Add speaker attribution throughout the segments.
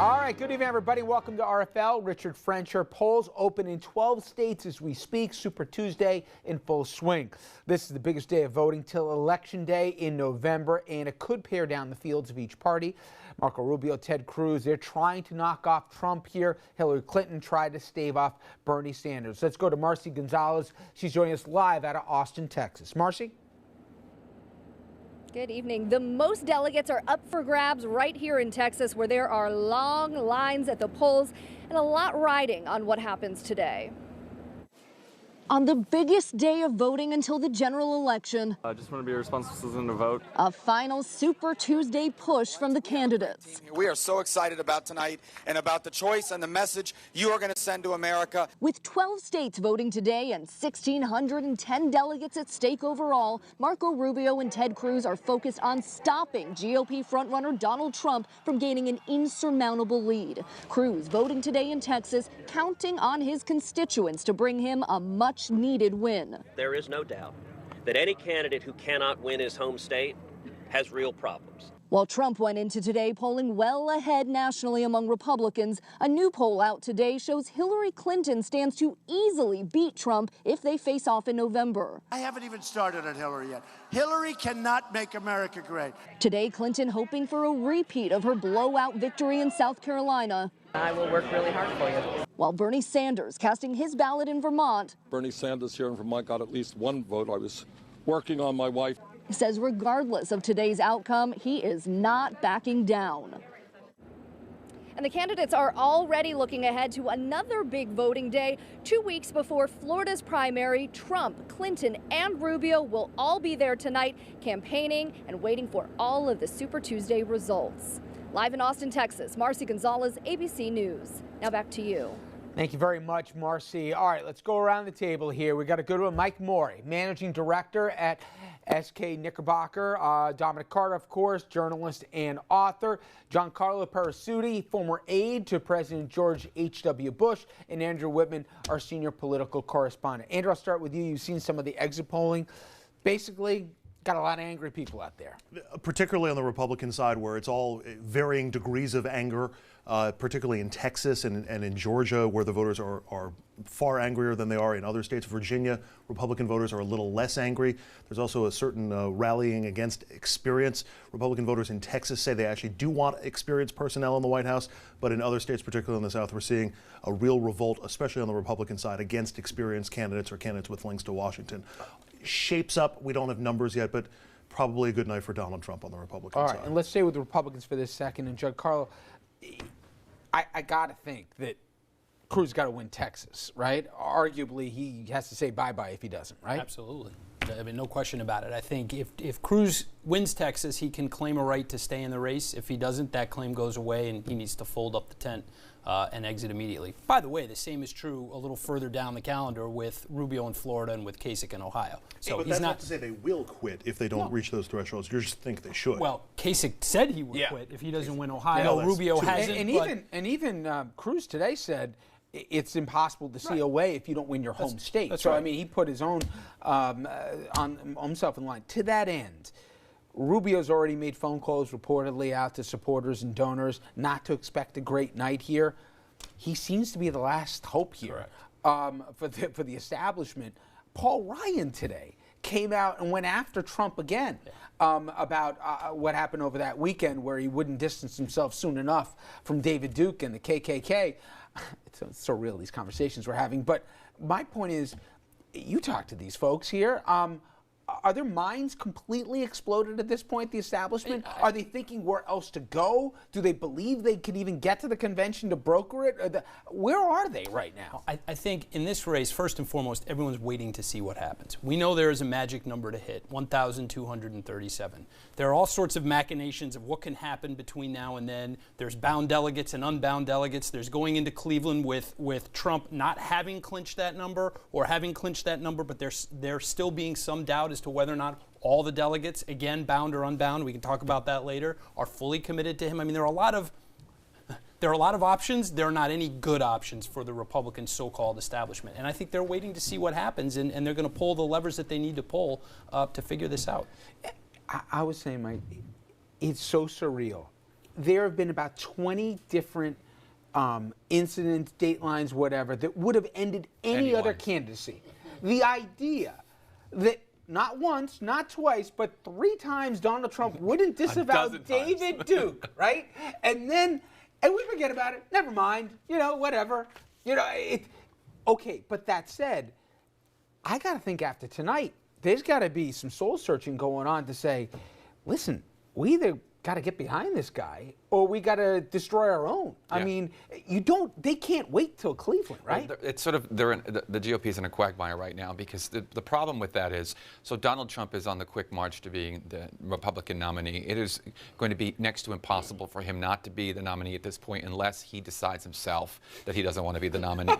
Speaker 1: All right, good evening, everybody. Welcome to RFL. Richard Frencher. Polls open in 12 states as we speak. Super Tuesday in full swing. This is the biggest day of voting till Election Day in November, and it could pare down the fields of each party. Marco Rubio, Ted Cruz, they're trying to knock off Trump here. Hillary Clinton tried to stave off Bernie Sanders. Let's go to Marcy Gonzalez. She's joining us live out of Austin, Texas. Marcy?
Speaker 2: Good evening. The most delegates are up for grabs right here in Texas, where there are long lines at the polls and a lot riding on what happens today. On the biggest day of voting until the general election,
Speaker 3: I just want to be a responsible citizen to vote.
Speaker 2: A final Super Tuesday push from the candidates.
Speaker 4: We are so excited about tonight and about the choice and the message you are going to send to America.
Speaker 2: With 12 states voting today and 1,610 delegates at stake overall, Marco Rubio and Ted Cruz are focused on stopping GOP frontrunner Donald Trump from gaining an insurmountable lead. Cruz voting today in Texas, counting on his constituents to bring him a much-needed win.
Speaker 5: There is no doubt that any candidate who cannot win his home state has real problems.
Speaker 2: While Trump went into today polling well ahead nationally among Republicans, a new poll out today shows Hillary Clinton stands to easily beat Trump if they face off in November.
Speaker 6: I haven't even started on Hillary yet. Hillary cannot make America great.
Speaker 2: Today, Clinton hoping for a repeat of her blowout victory in South Carolina.
Speaker 7: I will work really hard for you.
Speaker 2: While Bernie Sanders casting his ballot in Vermont.
Speaker 8: Bernie Sanders here in Vermont got at least one vote. I was working on my wife.
Speaker 2: Says regardless of today's outcome, he is not backing down. And the candidates are already looking ahead to another big voting day. 2 weeks before Florida's primary, Trump, Clinton, and Rubio will all be there tonight, campaigning and waiting for all of the Super Tuesday results. Live in Austin, Texas, Marcy Gonzalez, ABC News. Now back to you.
Speaker 1: Thank you very much, Marcy. All right, let's go around the table here. We got to go to Mike Morey, Managing Director at SK Knickerbocker. Dominic Carter, of course, journalist and author. Giancarlo Perisutti, former aide to President George H.W. Bush. And Andrew Whitman, our senior political correspondent. Andrew, I'll start with you. You've seen some of the exit polling. Basically, got a lot of angry people out there.
Speaker 9: Particularly on the Republican side, where it's all varying degrees of anger, particularly in Texas and in Georgia, where the voters are far angrier than they are in other states. Virginia, Republican voters are a little less angry. There's also a certain rallying against experience. Republican voters in Texas say they actually do want experienced personnel in the White House, but in other states, particularly in the South, we're seeing a real revolt, especially on the Republican side, against experienced candidates or candidates with links to Washington. Shapes up, we don't have numbers yet, but probably a good night for Donald Trump on the Republican side.
Speaker 1: All right, and let's stay with the Republicans for this second. And Giancarlo, I got to think that Cruz got to win Texas, right? Arguably, he has to say bye-bye if he doesn't, right?
Speaker 10: Absolutely. I mean, no question about it. I think if Cruz wins Texas, he can claim a right to stay in the race. If he doesn't, that claim goes away, and he needs to fold up the tent and exit immediately. By the way, the same is true a little further down the calendar with Rubio in Florida and with Kasich in Ohio.
Speaker 9: So but that's not to say they will quit if they don't reach those thresholds. You just think they should.
Speaker 10: Well, Kasich said he would quit if he doesn't win Ohio. Rubio hasn't.
Speaker 1: And even Cruz today said it's impossible to see a way if you don't win your home state.
Speaker 10: That's
Speaker 1: so
Speaker 10: right.
Speaker 1: I mean, he put his own on himself in line. To that end, Rubio's already made phone calls reportedly out to supporters and donors not to expect a great night here. He seems to be the last hope here for the establishment. Paul Ryan today came out and went after Trump again about what happened over that weekend, where he wouldn't distance himself soon enough from David Duke and the KKK. It's so real, these conversations we're having. But my point is, you talk to these folks here. Are their minds completely exploded at this point, the establishment? Are they thinking where else to go? Do they believe they could even get to the convention to broker it? Where are they right now?
Speaker 10: I think in this race, first and foremost, everyone's waiting to see what happens. We know there is a magic number to hit, 1,237. There are all sorts of machinations of what can happen between now and then. There's bound delegates and unbound delegates. There's going into Cleveland with Trump not having clinched that number or having clinched that number, but there's still being some doubt as to whether or not all the delegates, again, bound or unbound, we can talk about that later, are fully committed to him. I mean, there are a lot of options. There are not any good options for the Republican so-called establishment. And I think they're waiting to see what happens, and they're going to pull the levers that they need to pull to figure this out.
Speaker 1: I was saying, Mike, it's so surreal. there have been about 20 different incidents, datelines, whatever, that would have ended any other candidacy. The idea that not once, not twice, but 3 times Donald Trump wouldn't disavow David Duke, right? And we forget about it. Never mind. Whatever. Okay, but that said, I got to think after tonight, there's got to be some soul searching going on to say, listen, we either got to get behind this guy or we got to destroy our own. Yeah. I mean, they can't wait till Cleveland, right?
Speaker 11: Well, it's sort of, the GOP's in a quagmire right now because the problem with that is, so Donald Trump is on the quick march to being the Republican nominee. It is going to be next to impossible for him not to be the nominee at this point unless he decides himself that he doesn't want to be the nominee.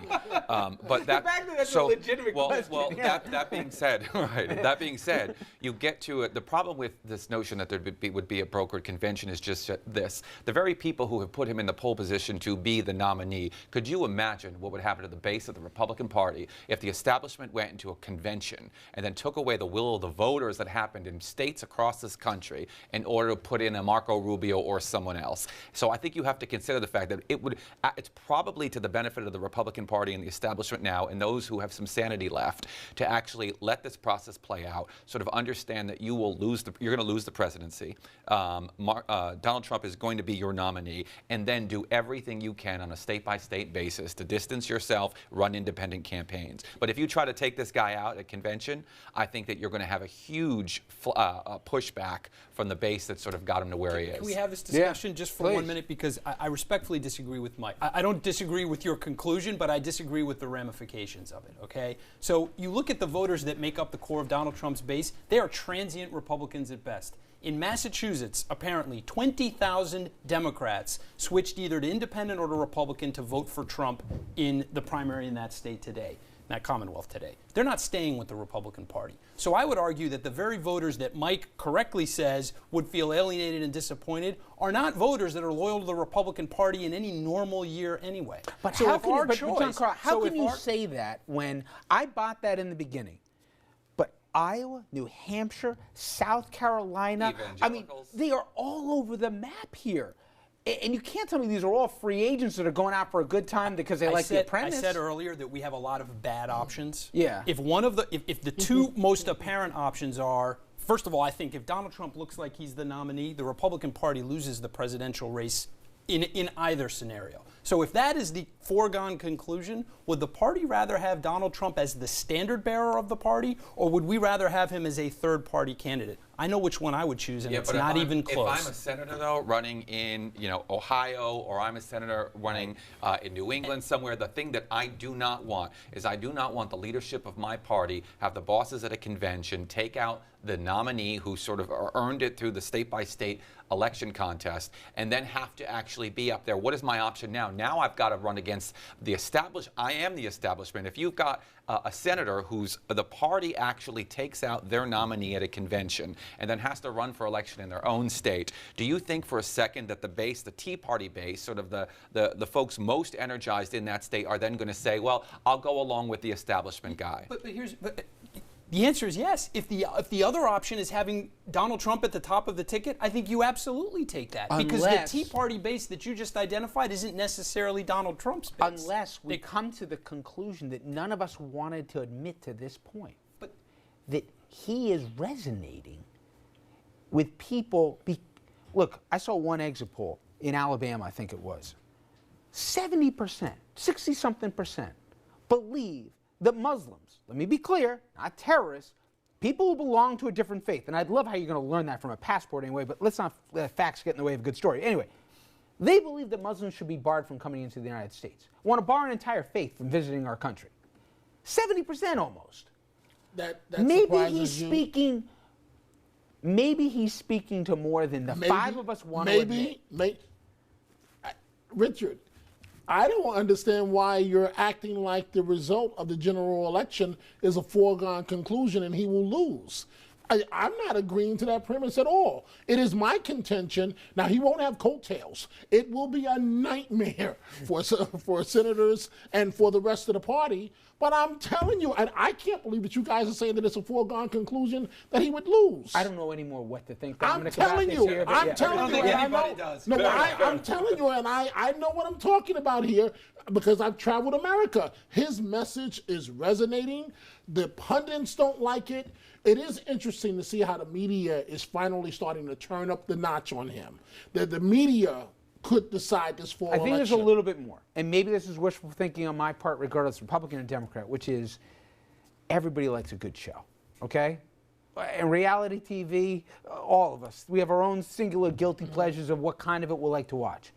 Speaker 11: But
Speaker 1: that's a legitimate question.
Speaker 11: Well, that being said, right, that being said, you get to it. The problem with this notion that there would be a brokered convention is just this. The very people who have put him in the pole position to be the nominee, could you imagine what would happen to the base of the Republican Party if the establishment went into a convention and then took away the will of the voters that happened in states across this country in order to put in a Marco Rubio or someone else? So I think you have to consider the fact that it's probably to the benefit of the Republican Party and the establishment now and those who have some sanity left to actually let this process play out, sort of understand that you're going to lose the presidency. Donald Trump is going to be your nominee, and then do everything you can on a state-by-state basis to distance yourself, run independent campaigns. But if you try to take this guy out at convention, I think that you're going to have a huge pushback from the base that sort of got him to where he is.
Speaker 10: Can we have this discussion just for 1 minute? Because I respectfully disagree with Mike. I don't disagree with your conclusion, but I disagree with the ramifications of it, okay? So you look at the voters that make up the core of Donald Trump's base, they are transient Republicans at best. In Massachusetts, apparently, 20,000 Democrats switched either to independent or to Republican to vote for Trump in the primary in that state today, that Commonwealth today. They're not staying with the Republican Party. So I would argue that the very voters that Mike correctly says would feel alienated and disappointed are not voters that are loyal to the Republican Party in any normal year anyway.
Speaker 1: But
Speaker 10: so
Speaker 1: how can you say that when I bought that in the beginning? Iowa, New Hampshire, South Carolina. I mean, they are all over the map here. And you can't tell me these are all free agents that are going out for a good time because they like The Apprentice.
Speaker 10: I said earlier that we have a lot of bad options.
Speaker 1: Yeah.
Speaker 10: If the two most apparent options are, first of all, I think if Donald Trump looks like he's the nominee, the Republican Party loses the presidential race in either scenario. So if that is the foregone conclusion, would the party rather have Donald Trump as the standard bearer of the party, or would we rather have him as a third-party candidate? I know which one I would choose, and it's not even close.
Speaker 11: If I'm a senator, though, running in Ohio, or I'm a senator running in New England somewhere, the thing that I do not want is I do not want the leadership of my party have the bosses at a convention take out the nominee who sort of earned it through the state-by-state election contest and then have to actually be up there. What is my option now? Now I've got to run against the establishment. I am the establishment. If you've got a senator who's the party actually takes out their nominee at a convention and then has to run for election in their own state, do you think for a second that the base, the Tea Party base, sort of the folks most energized in that state are then going to say, well, I'll go along with the establishment guy?
Speaker 10: But the answer is yes. If the other option is having Donald Trump at the top of the ticket, I think you absolutely take that. Because the Tea Party base that you just identified isn't necessarily Donald Trump's base.
Speaker 1: Unless we come to the conclusion that none of us wanted to admit to this point, but that he is resonating with people. Look, I saw one exit poll in Alabama, I think it was. 70%, 60-something%, believe that Muslims, let me be clear, not terrorists, people who belong to a different faith, and I'd love how you're going to learn that from a passport anyway, but let's not let facts get in the way of a good story. Anyway, they believe that Muslims should be barred from coming into the United States. Want to bar an entire faith from visiting our country. 70% almost.
Speaker 12: That
Speaker 1: maybe he's speaking to more than the five of us want to admit.
Speaker 12: Richard, I don't understand why you're acting like the result of the general election is a foregone conclusion and he will lose. I'm not agreeing to that premise at all. It is my contention. Now, he won't have coattails. It will be a nightmare for senators and for the rest of the party. But I'm telling you, and I can't believe that you guys are saying that it's a foregone conclusion that he would lose.
Speaker 1: I don't know anymore what to think.
Speaker 12: I'm telling you, and I know. No, I'm telling you, and I know what I'm talking about here because I've traveled America. His message is resonating. The pundits don't like it. It is interesting to see how the media is finally starting to turn up the notch on him. That the media could decide this fall election.
Speaker 1: I think there's a little bit more, and maybe this is wishful thinking on my part, regardless Republican or Democrat, which is everybody likes a good show, okay? And reality TV, all of us, we have our own singular guilty pleasures of what kind of it we like to watch.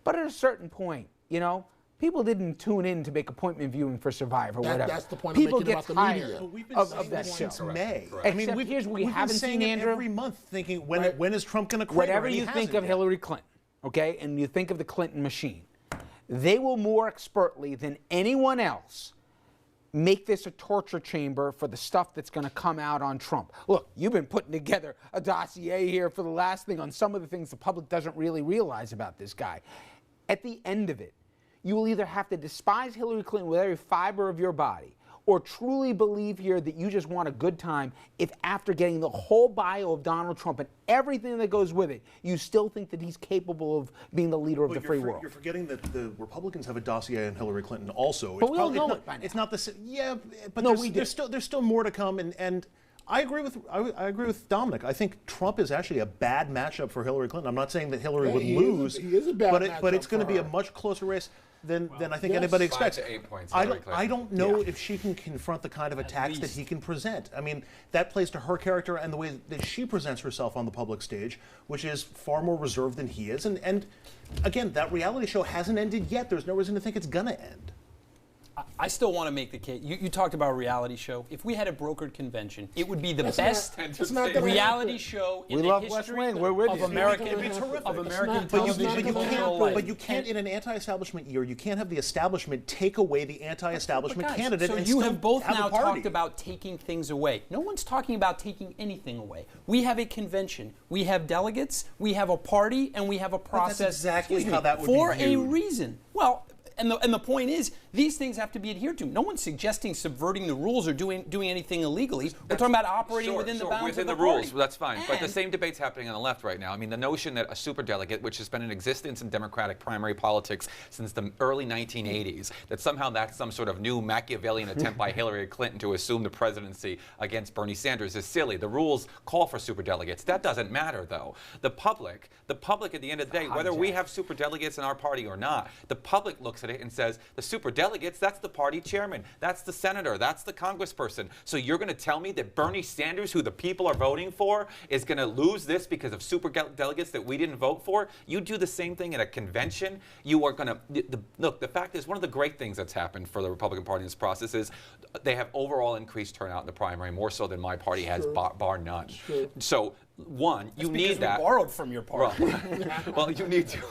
Speaker 1: But at a certain point, you know, people didn't tune in to make appointment viewing for Survivor or whatever.
Speaker 12: That's the point
Speaker 1: people
Speaker 12: I'm making
Speaker 1: get
Speaker 12: about the media.
Speaker 1: tired of that show.
Speaker 9: Since May.
Speaker 1: I mean, we haven't seen Andrew.
Speaker 9: Every month thinking, when is Trump going to quit?
Speaker 1: Whatever you think of Hillary Clinton, okay, and you think of the Clinton machine, they will more expertly than anyone else make this a torture chamber for the stuff that's going to come out on Trump. Look, you've been putting together a dossier here for the last thing on some of the things the public doesn't really realize about this guy. At the end of it, you will either have to despise Hillary Clinton with every fiber of your body or truly believe here that you just want a good time if after getting the whole bio of Donald Trump and everything that goes with it, you still think that he's capable of being the leader of the free world.
Speaker 9: You're forgetting that the Republicans have a dossier on Hillary Clinton also.
Speaker 1: But we all know it by now.
Speaker 9: It's not the yeah, but
Speaker 1: no,
Speaker 9: there's still more to come, and I agree with Dominic. I think Trump is actually a bad matchup for Hillary Clinton. I'm not saying that Hillary would lose,
Speaker 12: he is a bad matchup
Speaker 9: but it's going to be a
Speaker 12: her.
Speaker 9: much closer race than I think anybody expects.
Speaker 11: 5 to 8 points.
Speaker 9: I don't know if she can confront the kind of attacks that he can present. I mean, that plays to her character and the way that she presents herself on the public stage, which is far more reserved than he is. And again, that reality show hasn't ended yet. There's no reason to think it's going to end.
Speaker 10: I still want to make the case. You talked about a reality show. If we had a brokered convention, it would be the best reality show in the history of American television.
Speaker 9: But you can't, in an anti-establishment year, you can't have the establishment take away the anti-establishment candidate.
Speaker 10: So
Speaker 9: and
Speaker 10: you
Speaker 9: still
Speaker 10: have both now
Speaker 9: a party.
Speaker 10: talked about taking things away. No one's talking about taking anything away. We have a convention. We have delegates. We have a party, and we have a process.
Speaker 9: That's exactly how that would
Speaker 10: for
Speaker 9: be viewed.
Speaker 10: a reason. Well. And the point is, these things have to be adhered to. No one's suggesting subverting the rules or doing anything illegally. We're talking about operating within the bounds of the
Speaker 11: rules. Well, that's fine. But the same debate's happening on the left right now. I mean, the notion that a superdelegate, which has been in existence in Democratic primary politics since the early 1980s, that somehow that's some sort of new Machiavellian attempt by Hillary Clinton to assume the presidency against Bernie Sanders is silly. The rules call for superdelegates. That doesn't matter, though. The public at the end of the day, whether we have superdelegates in our party or not, the public looks at it and says, the superdelegates, that's the party chairman, that's the senator, that's the congressperson. So you're going to tell me that Bernie Sanders, who the people are voting for, is going to lose this because of superdelegates that we didn't vote for? You do the same thing at a convention. You are going to look. The fact is, one of the great things that's happened for the Republican Party in this process is they have overall increased turnout in the primary, more so than my party has, bar none. So. One, you need that.
Speaker 10: We borrowed from your party.
Speaker 11: Well, you need to.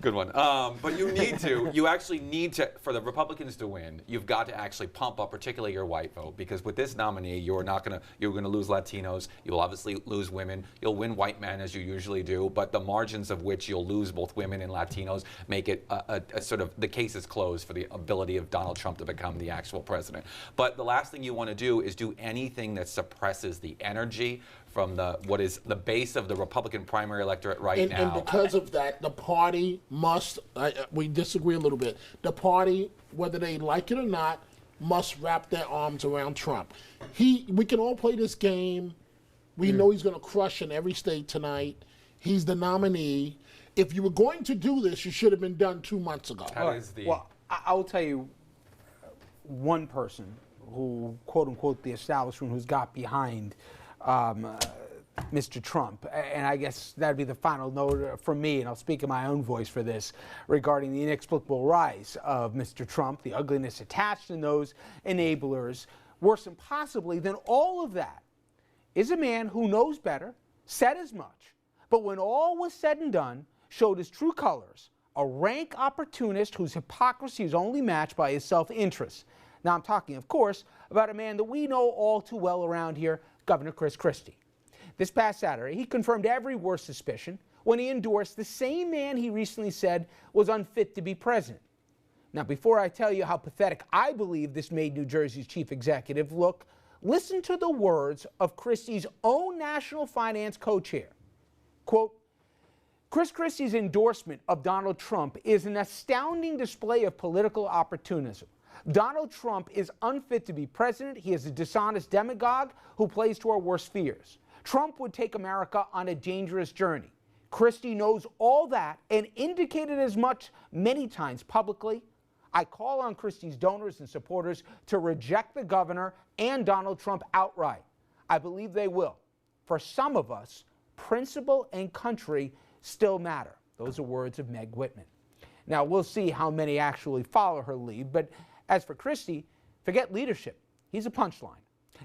Speaker 11: Good one. But you actually need to, for the Republicans to win, you've got to actually pump up, particularly your white vote, because with this nominee, you're going to lose Latinos. You'll obviously lose women. You'll win white men, as you usually do, but the margins of which you'll lose both women and Latinos make it a sort of, the case is closed for the ability of Donald Trump to become the actual president. But the last thing you want to do is do anything that suppresses the energy from what is the base of the Republican primary electorate now.
Speaker 12: And because of that, the party must, we disagree a little bit, the party, whether they like it or not, must wrap their arms around Trump. We can all play this game. We know he's going to crush in every state tonight. He's the nominee. If you were going to do this, you should have been done 2 months ago.
Speaker 1: Well, I will tell you one person who, quote unquote, the establishment who's got behind Mr. Trump, and I guess that'd be the final note from me, and I'll speak in my own voice for this, regarding the inexplicable rise of Mr. Trump, the ugliness attached in those enablers. Worse and possibly than all of that is a man who knows better, said as much, but when all was said and done, showed his true colors, a rank opportunist whose hypocrisy is only matched by his self-interest. Now I'm talking, of course, about a man that we know all too well around here, Governor Chris Christie. This past Saturday, he confirmed every worst suspicion when he endorsed the same man he recently said was unfit to be president. Now, before I tell you how pathetic I believe this made New Jersey's chief executive look, listen to the words of Christie's own national finance co-chair. Quote, Chris Christie's endorsement of Donald Trump is an astounding display of political opportunism. Donald Trump is unfit to be president. He is a dishonest demagogue who plays to our worst fears. Trump would take America on a dangerous journey. Christie knows all that and indicated as much many times publicly. I call on Christie's donors and supporters to reject the governor and Donald Trump outright. I believe they will. For some of us, principle and country still matter. Those are words of Meg Whitman. Now, we'll see how many actually follow her lead, but as for Christie, forget leadership. He's a punchline.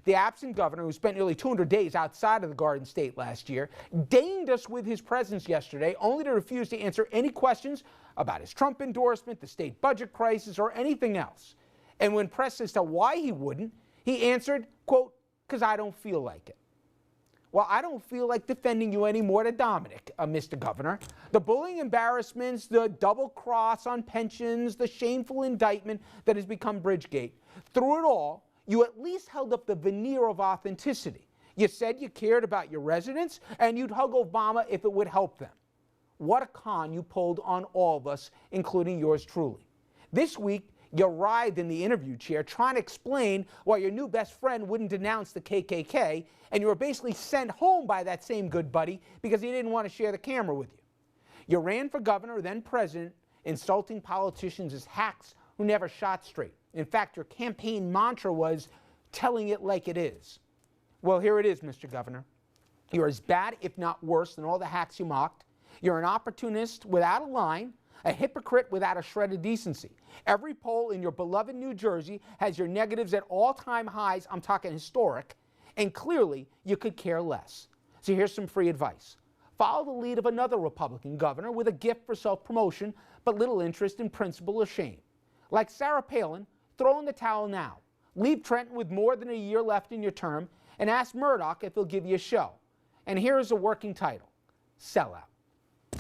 Speaker 1: The absent governor, who spent nearly 200 days outside of the Garden State last year, deigned us with his presence yesterday, only to refuse to answer any questions about his Trump endorsement, the state budget crisis, or anything else. And when pressed as to why he wouldn't, he answered, quote, because I don't feel like it. Well, I don't feel like defending you anymore to Dominic, Mr. Governor. The bullying embarrassments, the double cross on pensions, the shameful indictment that has become Bridgegate. Through it all, you at least held up the veneer of authenticity. You said you cared about your residents and you'd hug Obama if it would help them. What a con you pulled on all of us, including yours truly. This week, you writhed in the interview chair trying to explain why your new best friend wouldn't denounce the KKK, and you were basically sent home by that same good buddy because he didn't want to share the camera with you. You ran for governor, then president, insulting politicians as hacks who never shot straight. In fact, your campaign mantra was telling it like it is. Well, here it is, Mr. Governor. You're as bad, if not worse, than all the hacks you mocked. You're an opportunist without a line, a hypocrite without a shred of decency. Every poll in your beloved New Jersey has your negatives at all-time highs, I'm talking historic, and clearly you could care less. So here's some free advice. Follow the lead of another Republican governor with a gift for self-promotion, but little interest in principle or shame. Like Sarah Palin, throw in the towel now. Leave Trenton with more than a year left in your term, and ask Murdoch if he'll give you a show. And here is a working title, Sellout.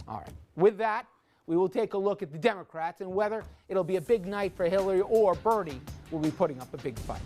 Speaker 1: All right, with that, we will take a look at the Democrats and whether it'll be a big night for Hillary or Bernie will be putting up a big fight.